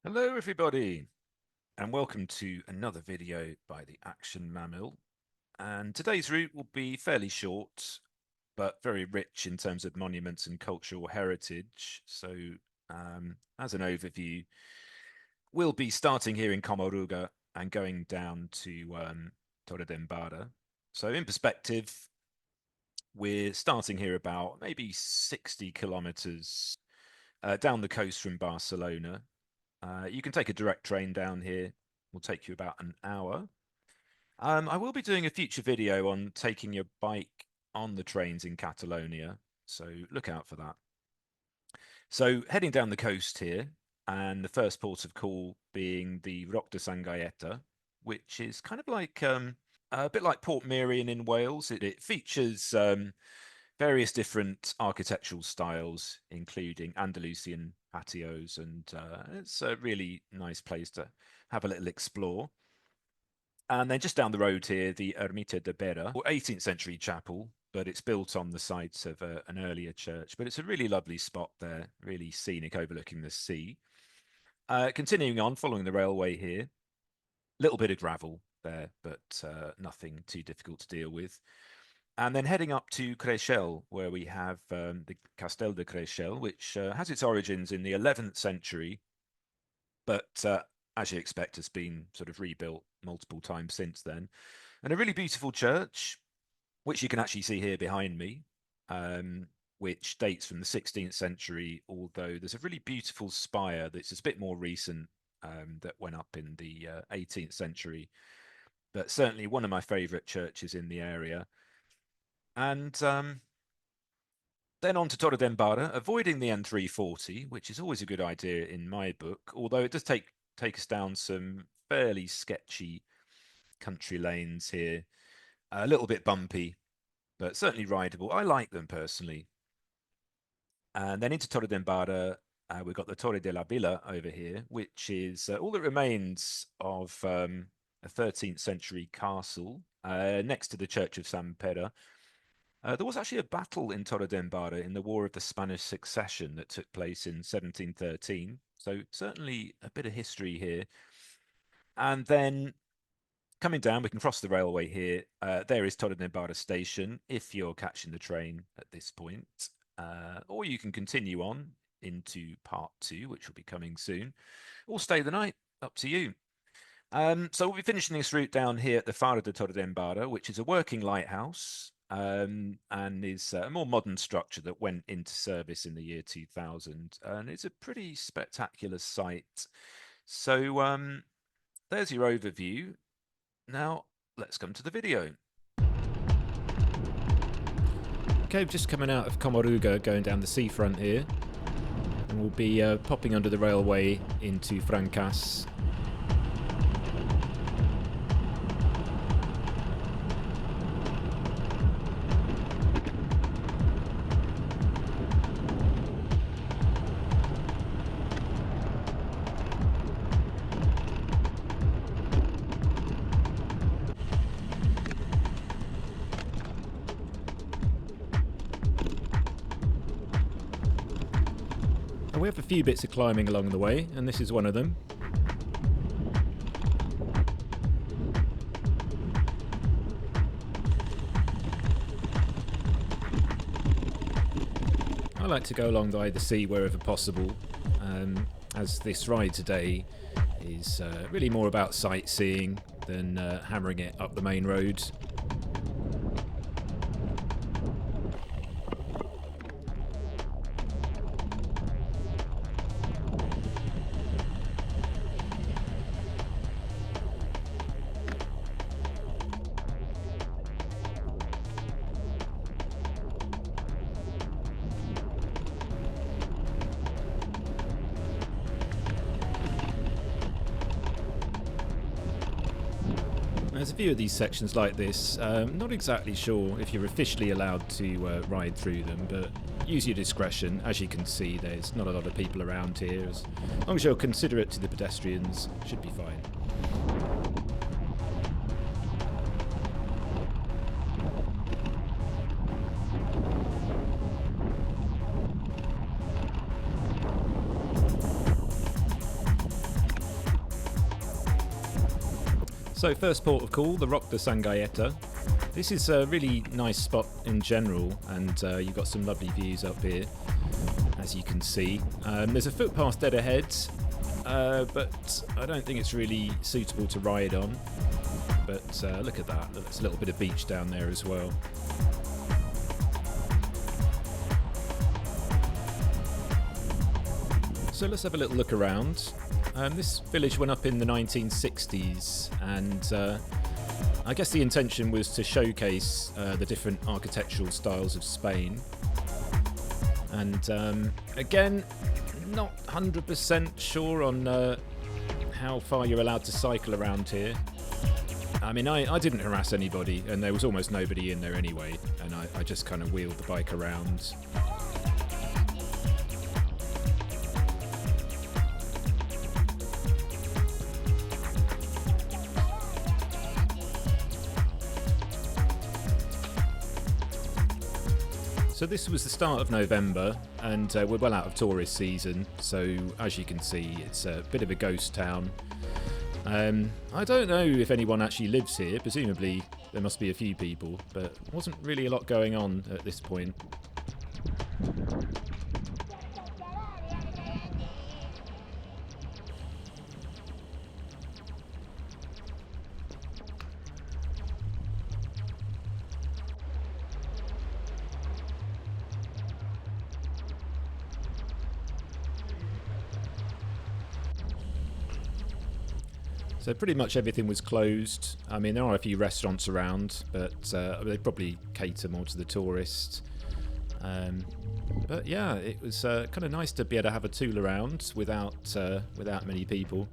Hello everybody, and welcome to another video by the Action Mammal. And today's route will be fairly short, but very rich in terms of monuments and cultural heritage. So, as an overview, we'll be starting here in Coma Ruga and going down to Torredembarra. So in perspective, we're starting here about maybe 60 kilometers down the coast from Barcelona. You can take a direct train down here. Will take you about an hour. I will be doing a future video on taking your bike on the trains in Catalonia, so look out for that. So heading down the coast here, and the first port of call being the Roc de Sant Gaeta, which is kind of like a bit like Port Merion in Wales. It features various different architectural styles, including Andalusian patios, and it's a really nice place to have a little explore. And then just down the road here, the Ermita de Bera, or 18th century chapel, but it's built on the site of an earlier church. But it's a really lovely spot there, really scenic, overlooking the sea. Continuing on, following the railway here, a little bit of gravel there, but nothing too difficult to deal with. And then heading up to Creixell, where we have the Castel de Creixell, which has its origins in the 11th century, but as you expect, has been sort of rebuilt multiple times since then. And a really beautiful church, which you can actually see here behind me, which dates from the 16th century, although there's a really beautiful spire that's a bit more recent that went up in the 18th century. But certainly one of my favourite churches in the area. And then on to Torredembarra, avoiding the N340, which is always a good idea in my book, although it does take us down some fairly sketchy country lanes here. A little bit bumpy, but certainly rideable. I like them personally. And then into Torredembarra, we've got the Torre de la Villa over here, which is all that remains of a 13th century castle next to the Church of San Pere. There was actually a battle in Torredembarra in the War of the Spanish Succession that took place in 1713. So certainly a bit of history here. And then coming down, we can cross the railway here. There is Torredembarra station if you're catching the train at this point. Or you can continue on into part 2, which will be coming soon, or stay the night, up to you. So we'll be finishing this route down here at the Faro de Torredembarra, which is a working lighthouse. And is a more modern structure that went into service in the year 2000, and it's a pretty spectacular site. So there's your overview. Now let's come to the video. Okay, just coming out of Coma Ruga, going down the seafront here, and we'll be popping under the railway into Francas. We have a few bits of climbing along the way, and this is one of them. I like to go along by the sea wherever possible, as this ride today is really more about sightseeing than hammering it up the main road. There's a few of these sections like this. Not exactly sure if you're officially allowed to ride through them, but use your discretion. As you can see, there's not a lot of people around here. As long as you're considerate to the pedestrians, should be fine. So first port of call, the Rock de Sangaeta. This is a really nice spot in general, and you've got some lovely views up here, as you can see. There's a footpath dead ahead, but I don't think it's really suitable to ride on. But look at that, there's a little bit of beach down there as well. So let's have a little look around. This village went up in the 1960s, and I guess the intention was to showcase the different architectural styles of Spain. And again, not 100% sure on how far you're allowed to cycle around here. I mean, I didn't harass anybody, and there was almost nobody in there anyway, and I just kind of wheeled the bike around. So this was the start of November, and we're well out of tourist season, so as you can see, it's a bit of a ghost town. I don't know if anyone actually lives here. Presumably there must be a few people, but wasn't really a lot going on at this point. So pretty much everything was closed. I mean, there are a few restaurants around, but they probably cater more to the tourists. But yeah, it was kind of nice to be able to have a tool around without many people.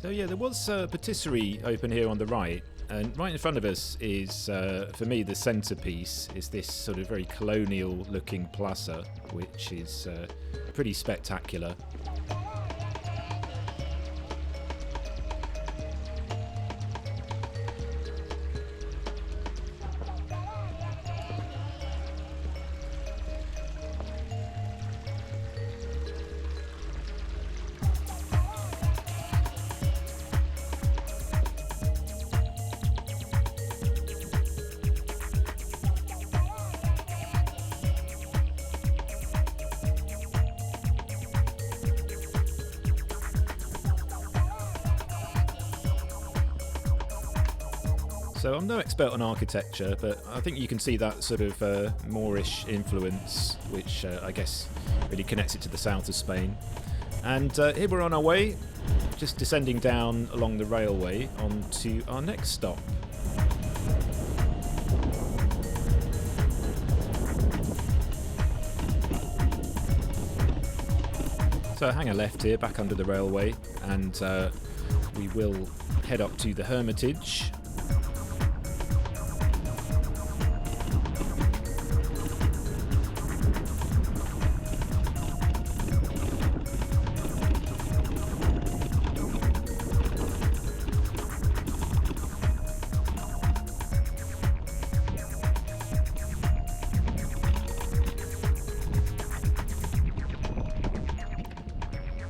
So yeah, there was a patisserie open here on the right, and right in front of us is, for me, the centrepiece is this sort of very colonial looking plaza, which is pretty spectacular. So I'm no expert on architecture, but I think you can see that sort of Moorish influence, which I guess really connects it to the south of Spain. And here we're on our way, just descending down along the railway onto our next stop. So hang a left here, back under the railway, and we will head up to the Hermitage.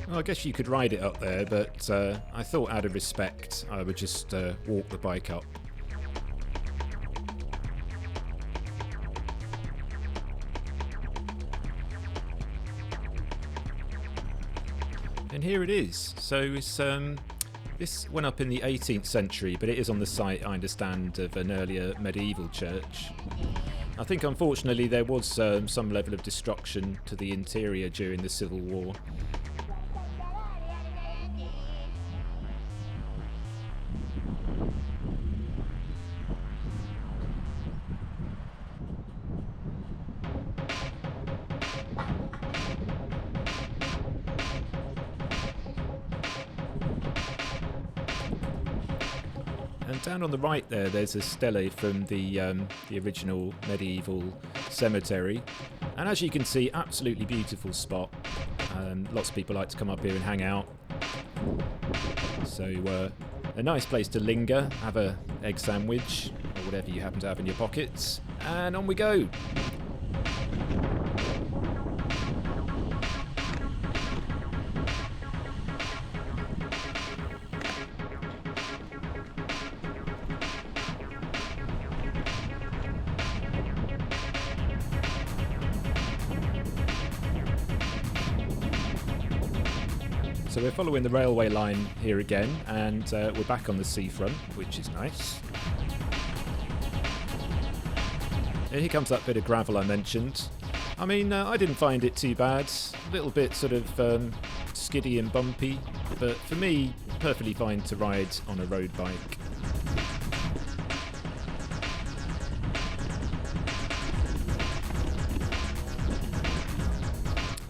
Well, I guess you could ride it up there, but I thought out of respect I would just walk the bike up. And here it is. So it's, this went up in the 18th century, but it is on the site, I understand, of an earlier medieval church. I think unfortunately there was some level of destruction to the interior during the Civil War. down on the right there's a stele from the original medieval cemetery. And as you can see, absolutely beautiful spot. Lots of people like to come up here and hang out. So a nice place to linger, have a egg sandwich, or whatever you happen to have in your pockets. And on we go. So we're following the railway line here again, and we're back on the seafront, which is nice. Here comes that bit of gravel I mentioned. I mean, I didn't find it too bad. A little bit sort of skiddy and bumpy, but for me, perfectly fine to ride on a road bike.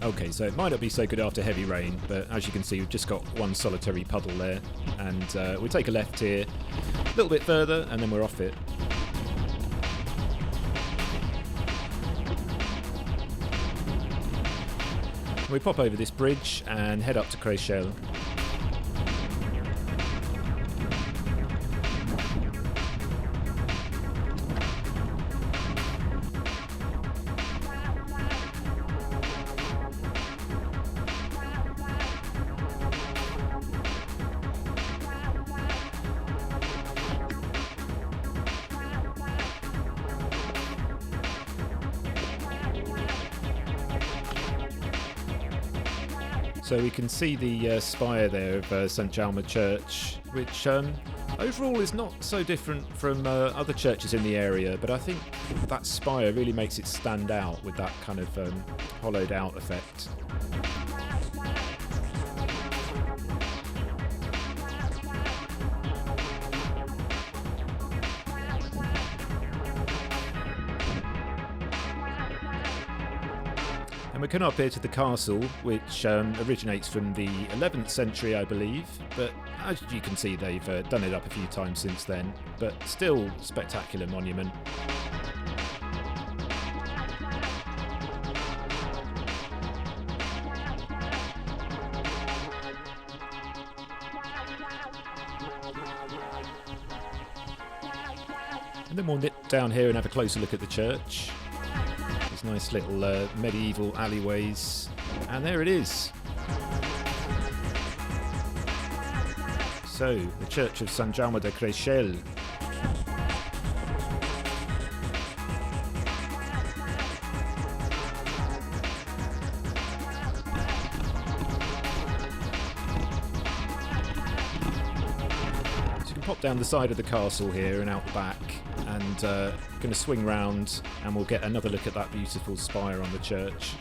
Okay, so it might not be so good after heavy rain, but as you can see, we've just got one solitary puddle there, and we'll take a left here, a little bit further, and then we're off it. We pop over this bridge and head up to Créchel. So we can see the spire there of St Jalma Church, which overall is not so different from other churches in the area, but I think that spire really makes it stand out with that kind of hollowed out effect. And we come up here to the castle, which originates from the 11th century, I believe, but as you can see, they've done it up a few times since then, but still spectacular monument. And then we'll nip down here and have a closer look at the church. There's nice little medieval alleyways, and there it is. So, the Church of St Jaume de Créchel. So you can pop down the side of the castle here and out the back, and going to swing round and we'll get another look at that beautiful spire on the church.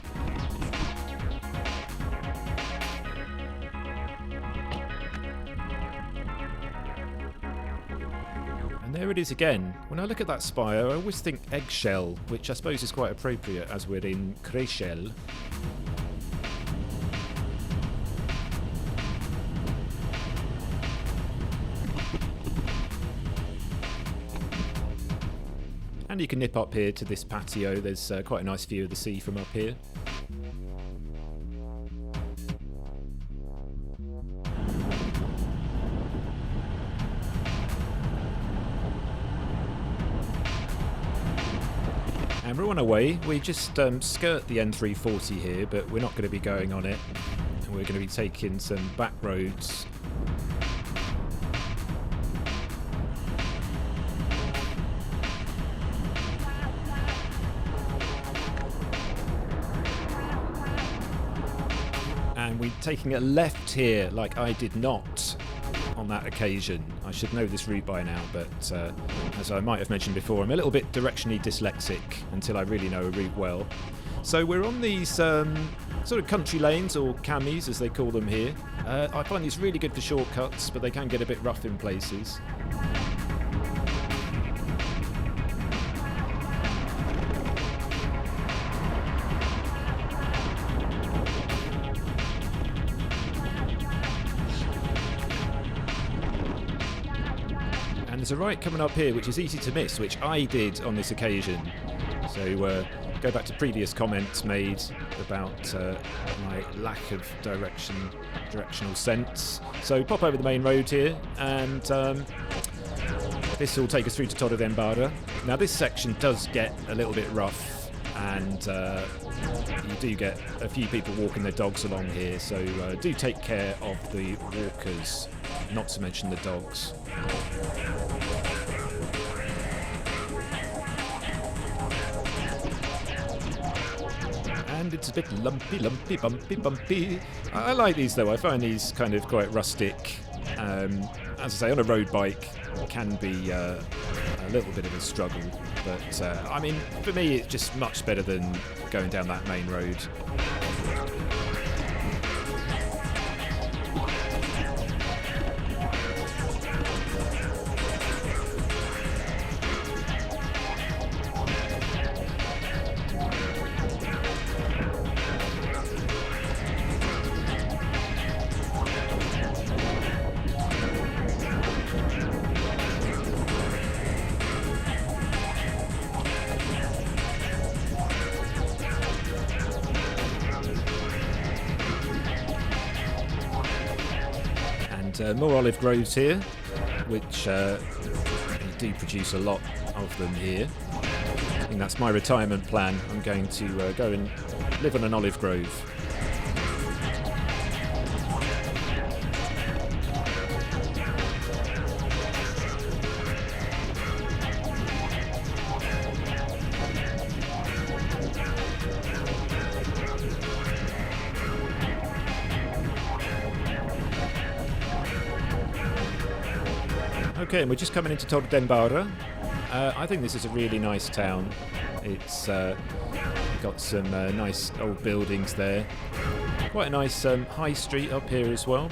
And there it is again. When I look at that spire, I always think eggshell, which I suppose is quite appropriate as we're in Créchel. And you can nip up here to this patio. There's quite a nice view of the sea from up here. And we're on our way. We just skirt the N340 here, but we're not going to be going on it. And we're going to be taking some back roads. And we're taking a left here, like I did not on that occasion. I should know this route by now, but as I might have mentioned before, I'm a little bit directionally dyslexic until I really know a route well. So we're on these sort of country lanes, or camis as they call them here. I find these really good for shortcuts, but they can get a bit rough in places. there's a right coming up here which is easy to miss, which I did on this occasion. So go back to previous comments made about my lack of directional sense. So pop over the main road here, and this will take us through to Torredembarra. Now this section does get a little bit rough, and you do get a few people walking their dogs along here, so do take care of the walkers, not to mention the dogs. And it's a bit lumpy, bumpy. I like these though. I find these kind of quite rustic. As I say, on a road bike can be a little bit of a struggle, but I mean, for me it's just much better than going down that main road. More olive groves here, which you do produce a lot of them here. I think that's my retirement plan. I'm going to go and live on an olive grove. Okay, and we're just coming into Torredembarra. I think this is a really nice town. It's got some nice old buildings there. Quite a nice high street up here as well.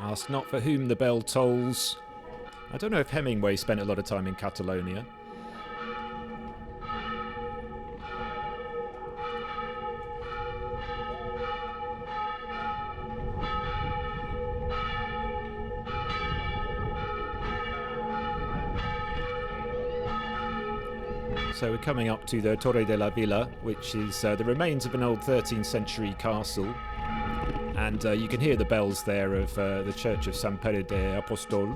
Ask not for whom the bell tolls. I don't know if Hemingway spent a lot of time in Catalonia. So we're coming up to the Torre de la Villa, which is the remains of an old 13th century castle. And you can hear the bells there of the Church of San Pere de Apostol.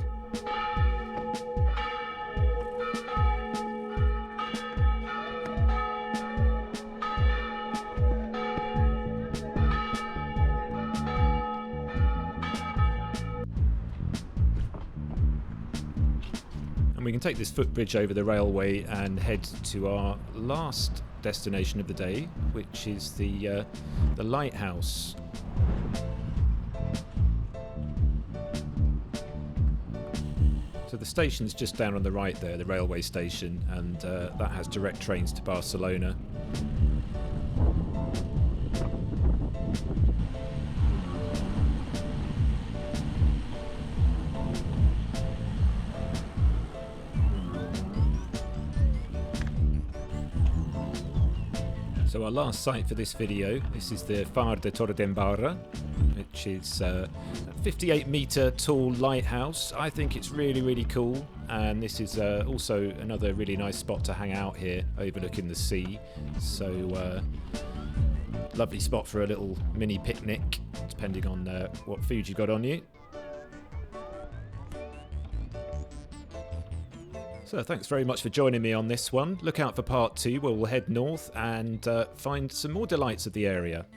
And we can take this footbridge over the railway and head to our last destination of the day, which is the lighthouse. So the station's just down on the right there, the railway station, and that has direct trains to Barcelona. So our last site for this video, this is the Far de Torredembarra, which is a 58-metre tall lighthouse. I think it's really, really cool, and this is also another really nice spot to hang out here, overlooking the sea. So lovely spot for a little mini picnic, depending on what food you got on you. So thanks very much for joining me on this one. Look out for part 2 where we'll head north and find some more delights of the area.